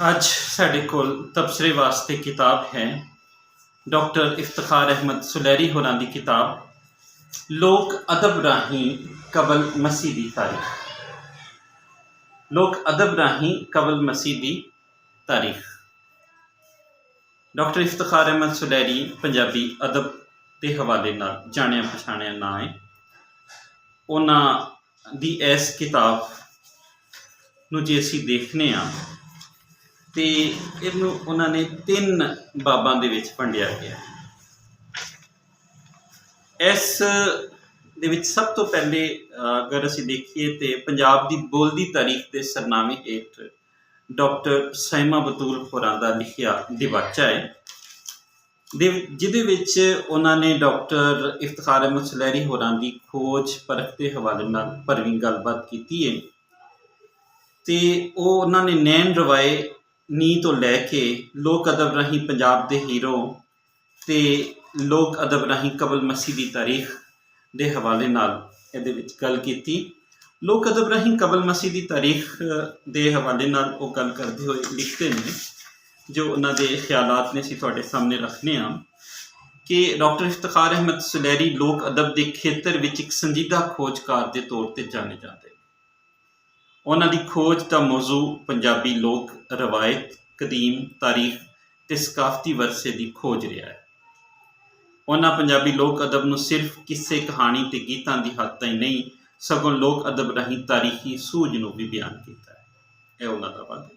ਅੱਜ ਸਾਡੇ ਕੋਲ ਤਬਸਰੇ ਵਾਸਤੇ ਕਿਤਾਬ ਹੈ ਡਾਕਟਰ ਇਫਤਖਾਰ ਅਹਿਮਦ ਸੁਲੈਰੀ ਹੋਰਾਂ ਦੀ ਕਿਤਾਬ ਲੋਕ ਅਦਬ ਰਾਹੀਂ ਕਬਲ ਮਸੀਹ ਦੀ ਤਾਰੀਖ। ਲੋਕ ਅਦਬ ਰਾਹੀਂ ਕਬਲ ਮਸੀਹ ਦੀ ਤਾਰੀਖ। ਡਾਕਟਰ ਇਫਤਖਾਰ ਅਹਿਮਦ ਸੁਲੈਰੀ ਪੰਜਾਬੀ ਅਦਬ ਦੇ ਹਵਾਲੇ ਨਾਲ ਜਾਣਿਆ ਪਛਾਣਿਆ ਨਾਂ ਹੈ। ਉਹਨਾਂ ਦੀ ਇਸ ਕਿਤਾਬ ਨੂੰ ਜੇ ਅਸੀਂ ਦੇਖਦੇ ਹਾਂ ਤੇ ਇਹਨੂੰ ਉਹਨਾਂ ਨੇ 3 ਬਾਬਾਂ ਦੇ ਵਿੱਚ ਵੰਡਿਆ ਗਿਆ। ਇਸ ਦੇ ਵਿੱਚ ਸਭ ਤੋਂ ਪਹਿਲੇ ਅਗਰ ਅਸੀਂ ਦੇਖੀਏ ਤੇ ਪੰਜਾਬ ਦੀ ਬੋਲਦੀ ਤਾਰੀਖ ਦੇ ਸਰਨਾਮੇ ਹੇਠ ਡਾਕਟਰ ਸਾਇਮਾ ਬਤੂਲ ਹੋਰਾਂ ਦਾ ਲਿਖਿਆ ਦਿਵਾਚਾ ਹੈ, ਜਿਹਦੇ ਵਿੱਚ ਉਹਨਾਂ ਨੇ ਡਾਕਟਰ ਇਫਤਖਾਰ ਅਹਿਮਦ ਸੁਲੈਰੀ ਹੋਰਾਂ ਦੀ ਖੋਜ ਪਰਖ ਦੇ ਹਵਾਲੇ ਨਾਲ ਭਰਵੀਂ ਗੱਲਬਾਤ ਕੀਤੀ ਹੈ। ਤੇ ਉਹ ਉਹਨਾਂ ਨੇ ਨੈਣ ਰਵਾਏ ਨੀ ਤੋਂ ਲੈ ਕੇ ਲੋਕ ਅਦਬ ਰਾਹੀਂ ਪੰਜਾਬ ਦੇ ਹੀਰੋ ਤੇ ਲੋਕ ਅਦਬ ਰਾਹੀਂ ਕਬਲ ਮਸੀਹ ਦੀ ਤਾਰੀਖ ਦੇ ਹਵਾਲੇ ਨਾਲ ਇਹਦੇ ਵਿੱਚ ਗੱਲ ਕੀਤੀ। ਲੋਕ ਅਦਬ ਰਾਹੀਂ ਕਬਲ ਮਸੀਹ ਦੀ ਤਾਰੀਖ ਦੇ ਹਵਾਲੇ ਨਾਲ ਉਹ ਗੱਲ ਕਰਦੇ ਹੋਏ ਲਿਖਦੇ ਨੇ, ਜੋ ਉਹਨਾਂ ਦੇ ਖਿਆਲਾਤ ਨੇ ਅਸੀਂ ਤੁਹਾਡੇ ਸਾਹਮਣੇ ਰੱਖਦੇ ਹਾਂ ਕਿ ਡਾਕਟਰ ਇਫਤਖਾਰ ਅਹਿਮਦ ਸੁਲੈਰੀ ਲੋਕ ਅਦਬ ਦੇ ਖੇਤਰ ਵਿੱਚ ਇੱਕ ਸੰਜੀਦਾ ਖੋਜਕਾਰ ਦੇ ਤੌਰ 'ਤੇ ਜਾਣੇ ਜਾਂਦੇ। ਉਹਨਾਂ ਦੀ ਖੋਜ ਦਾ ਮੌਜੂ ਪੰਜਾਬੀ ਲੋਕ ਰਵਾਇਤ, ਕਦੀਮ ਤਾਰੀਖ ਤੇ ਸਕਾਫਤੀ ਵਰਸੇ ਦੀ ਖੋਜ ਰਿਹਾ ਹੈ। ਉਹਨਾਂ ਪੰਜਾਬੀ ਲੋਕ ਅਦਬ ਨੂੰ ਸਿਰਫ ਕਿਸੇ ਕਹਾਣੀ ਤੇ ਗੀਤਾਂ ਦੀ ਹੱਦ ਤਾਈਂ ਨਹੀਂ, ਸਗੋਂ ਲੋਕ ਅਦਬ ਰਾਹੀਂ ਤਾਰੀਖੀ ਸੂਝ ਨੂੰ ਵੀ ਬਿਆਨ ਕੀਤਾ ਹੈ। ਇਹ ਉਹਨਾਂ ਦਾ ਵਾਅਦਾ।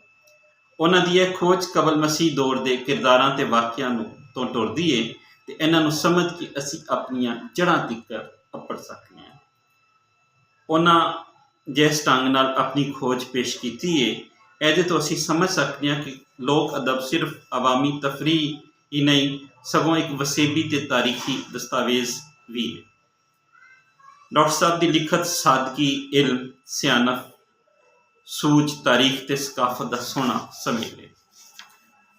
ਉਹਨਾਂ ਦੀ ਇਹ ਖੋਜ ਕਬਲ ਮਸੀਹ ਦੌਰ ਦੇ ਕਿਰਦਾਰਾਂ ਤੇ ਵਾਕਿਆਂ ਨੂੰ ਤੋਂ ਟੁਰਦੀ ਏ ਤੇ ਇਹਨਾਂ ਨੂੰ ਸਮਝ ਕੇ ਅਸੀਂ ਆਪਣੀਆਂ ਜੜ੍ਹਾਂ ਤੀਕਰ ਅੱਪੜ ਸਕਦੇ ਹਾਂ। ਉਹਨਾਂ ਜਿਸ ਢੰਗ ਨਾਲ ਆਪਣੀ ਖੋਜ ਪੇਸ਼ ਕੀਤੀ ਹੈ, ਇਹਦੇ ਤੋਂ ਅਸੀਂ ਸਮਝ ਸਕਦੇ ਹਾਂ ਕਿ ਲੋਕ ਅਦਬ ਸਿਰਫ ਅਵਾਮੀ ਤਫਰੀਹ ਹੀ ਨਹੀਂ, ਸਗੋਂ ਇੱਕ ਵਸੇਬੀ ਤੇ ਤਾਰੀਖੀ ਦਸਤਾਵੇਜ਼ ਵੀ ਹੈ। ਡਾਕਟਰ ਸਾਹਿਬ ਦੀ ਲਿਖਤ ਸਾਦਗੀ, ਇਲਮ, ਸਿਆਣਪ, ਸੂਝ, ਤਾਰੀਖ ਤੇ ਸਕਾਫਤ ਦਾ ਸੋਹਣਾ ਸੁਮੇਲ ਹੈ।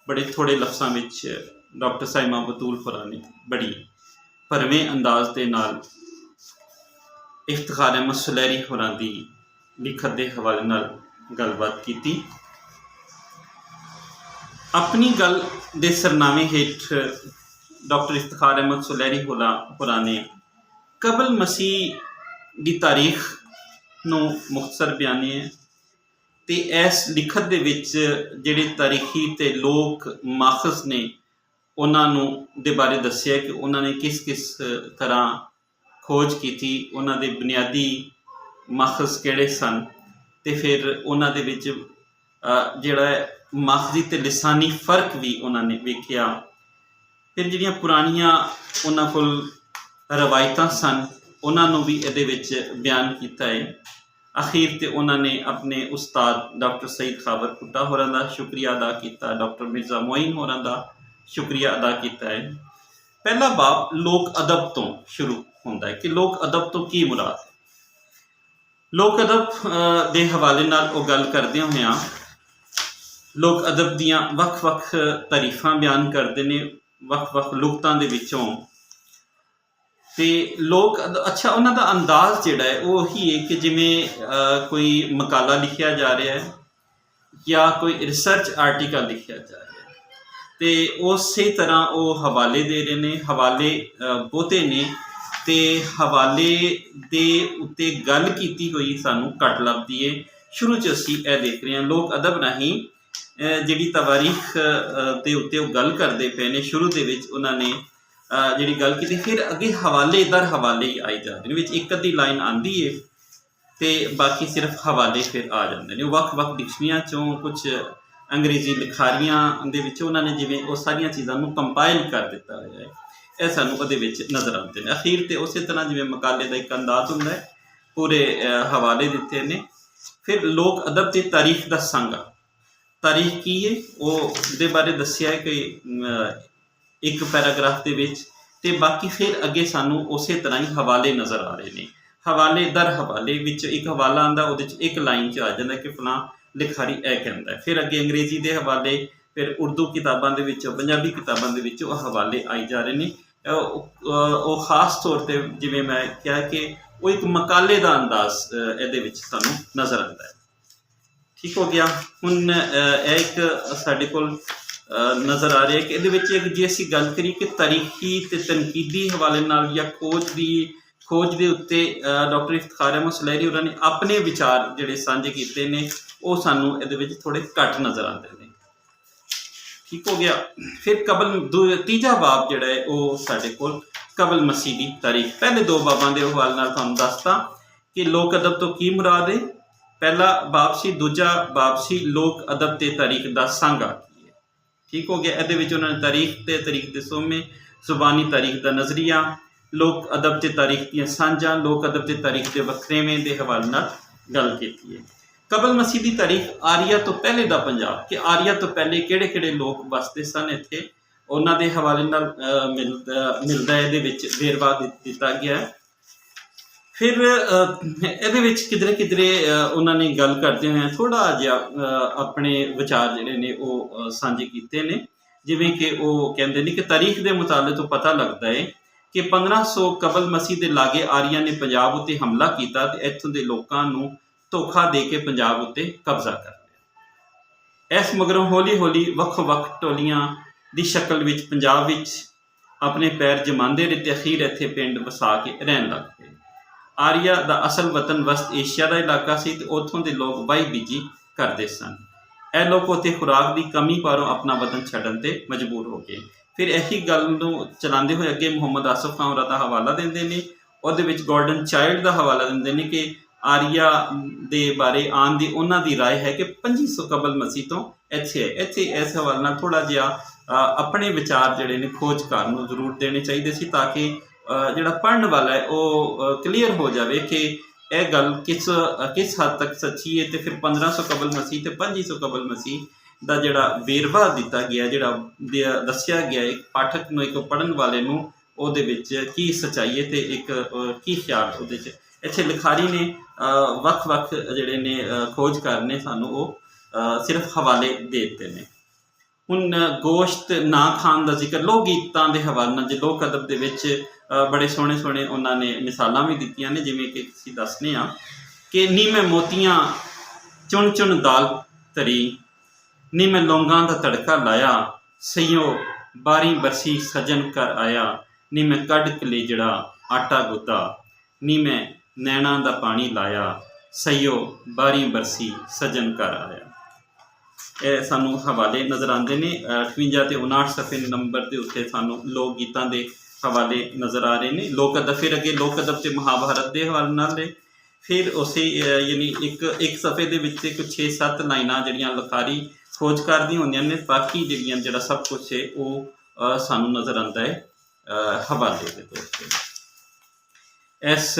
ਬੜੇ ਥੋੜ੍ਹੇ ਲਫ਼ਜ਼ਾਂ ਵਿੱਚ ਡਾਕਟਰ ਸਾਇਮਾ ਬਤੂਲ ਹੋਰਾਂ ਨੇ ਬੜੀ ਭਰਵੇਂ ਅੰਦਾਜ਼ ਦੇ ਨਾਲ ਇਫਤਖਾਰ ਅਹਿਮਦ ਸੁਲੈਰੀ ਹੋਰਾਂ ਦੀ ਲਿਖਤ ਦੇ ਹਵਾਲੇ ਨਾਲ ਗੱਲਬਾਤ ਕੀਤੀ। ਆਪਣੀ ਗੱਲ ਦੇ ਸਰਨਾਮੇ ਹੇਠ ਡਾਕਟਰ ਇਫਤਖਾਰ ਅਹਿਮਦ ਸੁਲੈਰੀ ਹੋਰਾਂ ਨੇ ਕਬਲ ਮਸੀਹ ਦੀ ਤਾਰੀਖ ਨੂੰ ਮੁਖਤਸਰ ਬਿਆਨੇ ਹੈ ਤੇ ਇਸ ਲਿਖਤ ਦੇ ਵਿੱਚ ਜਿਹੜੇ ਤਾਰੀਖੀ ਤੇ ਲੋਕ ਮਾਖਜ਼ ਨੇ ਉਹਨਾਂ ਨੂੰ ਦੇ ਬਾਰੇ ਦੱਸਿਆ ਕਿ ਉਹਨਾਂ ਨੇ ਕਿਸ ਕਿਸ ਤਰ੍ਹਾਂ ਖੋਜ ਕੀਤੀ, ਉਹਨਾਂ ਦੇ ਬੁਨਿਆਦੀ ਮਾਖਜ਼ ਕਿਹੜੇ ਸਨ ਤੇ ਫਿਰ ਉਹਨਾਂ ਦੇ ਵਿੱਚ ਜਿਹੜਾ ਮਾਖਜ਼ੀ ਤੇ ਲਿਸਾਨੀ ਫਰਕ ਵੀ ਉਹਨਾਂ ਨੇ ਵੇਖਿਆ। ਫਿਰ ਜਿਹੜੀਆਂ ਪੁਰਾਣੀਆਂ ਉਹਨਾਂ ਕੋਲ ਰਵਾਇਤਾਂ ਸਨ ਉਹਨਾਂ ਨੂੰ ਵੀ ਇਹਦੇ ਵਿੱਚ ਬਿਆਨ ਕੀਤਾ ਹੈ। ਅਖੀਰ ਤੇ ਉਹਨਾਂ ਨੇ ਆਪਣੇ ਉਸਤਾਦ ਡਾਕਟਰ ਸਈਦ ਖਾਬਰ ਭੁੱਟਾ ਹੋਰਾਂ ਦਾ ਸ਼ੁਕਰੀਆ ਅਦਾ ਕੀਤਾ, ਡਾਕਟਰ ਮਿਰਜ਼ਾ ਮੋਇਨ ਹੋਰਾਂ ਦਾ ਸ਼ੁਕਰੀਆ ਅਦਾ ਕੀਤਾ ਹੈ। ਪਹਿਲਾ ਬਾਬ ਲੋਕ ਅਦਬ ਤੋਂ ਸ਼ੁਰੂ ਹੁੰਦਾ ਹੈ ਕਿ ਲੋਕ ਅਦਬ ਤੋਂ ਕੀ ਮੁਰਾਦ ਹੈ। ਲੋਕ ਅਦਬ ਦੇ ਹਵਾਲੇ ਨਾਲ ਉਹ ਗੱਲ ਕਰਦਿਆਂ ਹੋਇਆਂ ਲੋਕ ਅਦਬ ਦੀਆਂ ਵੱਖ-ਵੱਖ ਤਾਰੀਫਾਂ ਬਿਆਨ ਕਰਦੇ ਨੇ ਵੱਖ-ਵੱਖ ਲੁਗਤਾਂ ਦੇ ਵਿੱਚੋਂ। ਤੇ ਲੋਕ ਅੱਛਾ ਉਹਨਾਂ ਦਾ ਅੰਦਾਜ਼ ਜਿਹੜਾ ਹੈ ਉਹ ਹੀ ਹੈ ਕਿ ਜਿਵੇਂ ਕੋਈ ਮਕਾਲਾ ਲਿਖਿਆ ਜਾ ਰਿਹਾ ਹੈ ਜਾਂ ਕੋਈ ਰਿਸਰਚ ਆਰਟੀਕਲ ਲਿਖਿਆ ਜਾ ਰਿਹਾ ਹੈ ਤੇ ਉਸੇ ਤਰ੍ਹਾਂ ਉਹ ਹਵਾਲੇ ਦੇ ਰਹੇ ਨੇ। ਹਵਾਲੇ ਬਹੁਤੇ ਨੇ ਤੇ ਹਵਾਲੇ ਦੇ ਉੱਤੇ ਗੱਲ ਕੀਤੀ ਹੋਈ ਸਾਨੂੰ ਘੱਟ ਲੱਭਦੀ ਹੈ। ਸ਼ੁਰੂ 'ਚ ਅਸੀਂ ਇਹ ਦੇਖ ਰਹੇ ਹਾਂ ਲੋਕ ਅਦਬ ਰਾਹੀਂ ਜਿਹੜੀ ਤਵਾਰੀਖ ਦੇ ਉੱਤੇ ਉਹ ਗੱਲ ਕਰਦੇ ਪਏ ਨੇ। ਸ਼ੁਰੂ ਦੇ ਵਿੱਚ ਉਹਨਾਂ ਨੇ ਜਿਹੜੀ ਗੱਲ ਕੀਤੀ, ਫਿਰ ਅੱਗੇ ਹਵਾਲੇ ਦਰ ਹਵਾਲੇ ਹੀ ਆਈ ਜਾਂਦੇ ਨੇ। ਵਿੱਚ ਇੱਕ ਅੱਧੀ ਲਾਈਨ ਆਉਂਦੀ ਹੈ ਤੇ ਬਾਕੀ ਸਿਰਫ ਹਵਾਲੇ ਫਿਰ ਆ ਜਾਂਦੇ ਨੇ। ਉਹ ਵੱਖ-ਵੱਖ ਡਿਕਸ਼ਨਰੀਆਂ 'ਚੋਂ ਕੁਛ ਅੰਗਰੇਜ਼ੀ ਲਿਖਾਰੀਆਂ ਦੇ ਵਿੱਚੋਂ ਉਹਨਾਂ ਨੇ ਜਿਵੇਂ ਉਹ ਸਾਰੀਆਂ ਚੀਜ਼ਾਂ ਨੂੰ ਕੰਪਾਈਲ ਕਰ ਦਿੱਤਾ ਹੋਇਆ ਹੈ, ਇਹ ਸਾਨੂੰ ਉਹਦੇ ਵਿੱਚ ਨਜ਼ਰ ਆਉਂਦੇ ਨੇ। ਅਖੀਰ ਤੇ ਉਸੇ ਤਰ੍ਹਾਂ ਜਿਵੇਂ ਮਕਾਲੇ ਦਾ ਇੱਕ ਅੰਦਾਜ਼ ਹੁੰਦਾ ਹੈ, ਪੂਰੇ ਹਵਾਲੇ ਦਿੱਤੇ ਨੇ। ਫਿਰ ਲੋਕ ਅਦਬ ਤੇ ਤਾਰੀਖ ਦਾ ਸਾਂਗਾ, ਤਾਰੀਖ ਕੀ ਹੈ ਉਹ ਦੇ ਬਾਰੇ ਦੱਸਿਆ ਹੈ ਕਿ ਇੱਕ ਪੈਰਾਗ੍ਰਾਫ ਦੇ ਵਿੱਚ, ਤੇ ਬਾਕੀ ਫਿਰ ਅੱਗੇ ਸਾਨੂੰ ਉਸੇ ਤਰ੍ਹਾਂ ਹੀ ਹਵਾਲੇ ਨਜ਼ਰ ਆ ਰਹੇ ਨੇ। ਹਵਾਲੇ ਦਰ ਹਵਾਲੇ ਵਿੱਚ ਇੱਕ ਹਵਾਲਾ ਆਉਂਦਾ, ਉਹਦੇ 'ਚ ਇੱਕ ਲਾਈਨ 'ਚ ਆ ਜਾਂਦਾ ਕਿ ਫਲਾਂ ਲਿਖਾਰੀ ਇਹ ਕਹਿੰਦਾ। ਫਿਰ ਅੱਗੇ ਅੰਗਰੇਜ਼ੀ ਦੇ ਹਵਾਲੇ, ਫਿਰ ਉਰਦੂ ਕਿਤਾਬਾਂ ਦੇ ਵਿੱਚੋਂ, ਪੰਜਾਬੀ ਕਿਤਾਬਾਂ ਦੇ ਵਿੱਚੋਂ ਉਹ ਹਵਾਲੇ ਆਈ ਜਾ ਰਹੇ ਨੇ। ਉਹ ਖ਼ਾਸ ਤੌਰ 'ਤੇ ਜਿਵੇਂ ਮੈਂ ਕਿਹਾ ਕਿ ਉਹ ਇੱਕ ਮਕਾਲੇ ਦਾ ਅੰਦਾਜ਼ ਇਹਦੇ ਵਿੱਚ ਸਾਨੂੰ ਨਜ਼ਰ ਆਉਂਦਾ ਹੈ। ठीक हो गया। हुण एक साडे कोल नज़र आ रहा है कि ये जे असीं गल करिए कि तारीखी ते तनकीदी हवाले नाल या खोज दे उत्ते डॉक्टर इफ्तिखार अहमद सुलैरी होरां ने अपने विचार जिहड़े सांझे कीते ने वो सानूं इहदे विच थोड़े घट नज़र आते हैं। ठीक हो गया। फिर कबल तीजा बाब जिहड़ा है वो साडे कोल कबल मसीह की तारीख। पहले दो बाबां दे हवाले नाल तुहानूं दसदा कि लोक अदब तो की मुराद है। पहला बाब सी, दूजा बाब सी लोक अदब ते तारीख दा सांगा। ठीक हो गया। ये उन्होंने तारीख के सोमे, जुबानी तारीख का नज़रिया, लोक अदब ते तारीख दियां सांझां, लोक अदब ते तारीख के वखरेवें के हवाले नाल गल कीती है। कबल मसीह की तारीख आर्या तो पहले का पंजाब कि आर्या तो पहले किहड़े किहड़े लोग बसते सन इत्थे, उन्हां दे हवाले नाल मिलदा है, वेरवा दिता गया है। फिर ये किधरे किधरे उन्होंने गल करते हुए थोड़ा जिहा अपने विचार जिहड़े ने वो सांझे कीते ने। जिवें कि वो कहते हैं कि तारीख के मुताले तो पता लगता है कि 1500 कबल मसीह के लागे आर्या ने पंजाब उत्ते हमला किया ते इत्थों के लोगों नूं धोखा दे के पंजाब उत्ते कब्जा कर लिया। इस मगरों हौली हौली वख टोलियां की शक्ल विच पंजाब विच अपने पैर जमांदे रहे ते अखीर इत्थे पिंड वसा के रहन लग पे। आर्या का असल वतन वस्त एशिया का इलाका सी ते उत्थों के लोग वाही बीजी करते सन। यह लोग उत्थे खुराक की कमी पारों अपना वतन छड्डण ते मजबूर हो गए। फिर यही गल नूं चलाते हुए अगे मुहम्मद आसफ खान होरां दा हवाला देंदे ने। उहदे विच गोल्डन चाइल्ड का हवाला देंदे ने कि आर्या दे बारे आन दी उन्हां दी राय है कि 2500 कबल मसीह तो इत्थे है। इत्थे इस हवाले नाल थोड़ा जिहा अपने विचार जिहड़े ने खोजकार नूं जरूर देने चाहिए सी, ताकि जिहड़ा पढ़न वाला है वो क्लीयर हो जाए कि यह गल किस हद तक सच्ची है। तो फिर 1500 कबल मसीह तो 2500 कबल मसीह का जिहड़ा वेरवा दिता गया, जिहड़ा दस्सिया गया एक पाठक नूं, एक पढ़न वाले नूं, उहदे विच की सच्चाई है तो एक की ख्याल उहदे च। इत्थे लिखारी ने वख जिहड़े ने खोजकार ने सानूं वो सिर्फ हवाले दे दिते ने। हुण गोश्त ना खाण का जिक्र लोक गीतां के हवाले नाल, लोक अदब दे विच बड़े सोहणे सोहणे उन्होंने मिसालां भी दित्तियां ने। जिवें कि असीं दसने आ कि नी मैं मोतियां चुन चुन दाल तरी, नी मैं लौंगां दा तड़का लाया, सईयो बारी बरसी सजन कर आया, नी मैं कढ़ कलेजड़ा आटा गुद्दा, नी मैं नैणा दा पानी लाया, सईयो बारी बरसी सजन कर आया। यह सानू हवाले नज़र आते हैं। 58 ते 59 सफ़े नंबर के उत्ते सानू लोक गीतां दे हवाले नज़र आ रहे हैं। लोक अदब फिर अगे लोक अदब ते महाभारत के हवाले नाल है। फिर उसे यानी एक सफ़े दे विच कुछ 6-7 लाइनां जिहड़ियां लिखारी खोजकार दी होंदियां ने, बाकी जिहड़ा सब कुछ है वो सानू नज़र आता है हवाले के तौर पर। इस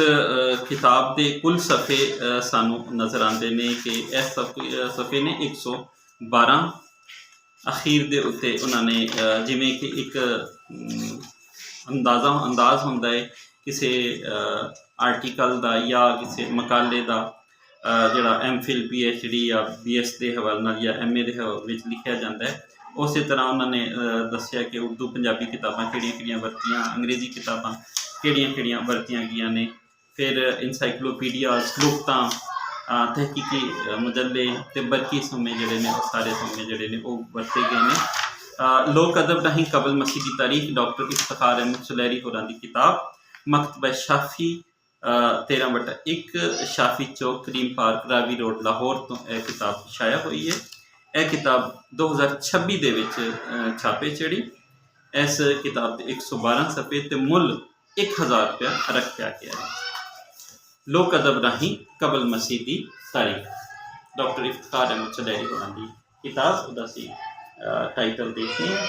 किताब के कुल सफ़े सानू नज़र आते हैं कि इस सफ़े ने 112 अखीर के उत्ते उन्होंने जिमें कि एक अंदाज़ होंदा है किसी आर्टिकल का या किसी मकाले का जिहड़ा MPhil PhD या BS के हवाले नाल या MA के हवाले लिखा जाता है। उस तरह उन्होंने दसिया कि उर्दू पंजाबी किताबां किहड़ियां वरतियां, अंग्रेजी किताबां किहड़ियां वरतियां गईयां ने। फिर इनसाइक्लोपीडियाज, लुगतां, तहकीकी मजले ते बरकी सोमे जिहड़े ने सारे सोमे जिहड़े ने वो वरते गए ने। लोक अदब राहीं कबल मसीह की तारीख डॉक्टर इफ्तिखार अहमद सुलैरी होरां दी किताब, मकतबा शाफी 13/1 शाफी चौक, करीम पार्क, रावी रोड, लाहौर तो यह किताब छाया हुई है। यह किताब 2026 दे विच छापे चढ़ी। इस किताब के 112 सफ़े ते मुल 1000 रुपया रखा गया है। लोक अदब राहीं कबल मसीह की तारीख डॉक्टर इफ्तिखार अहमद सुलैरी होरां दी किताब, उहदा सी टाइटल देखते हैं।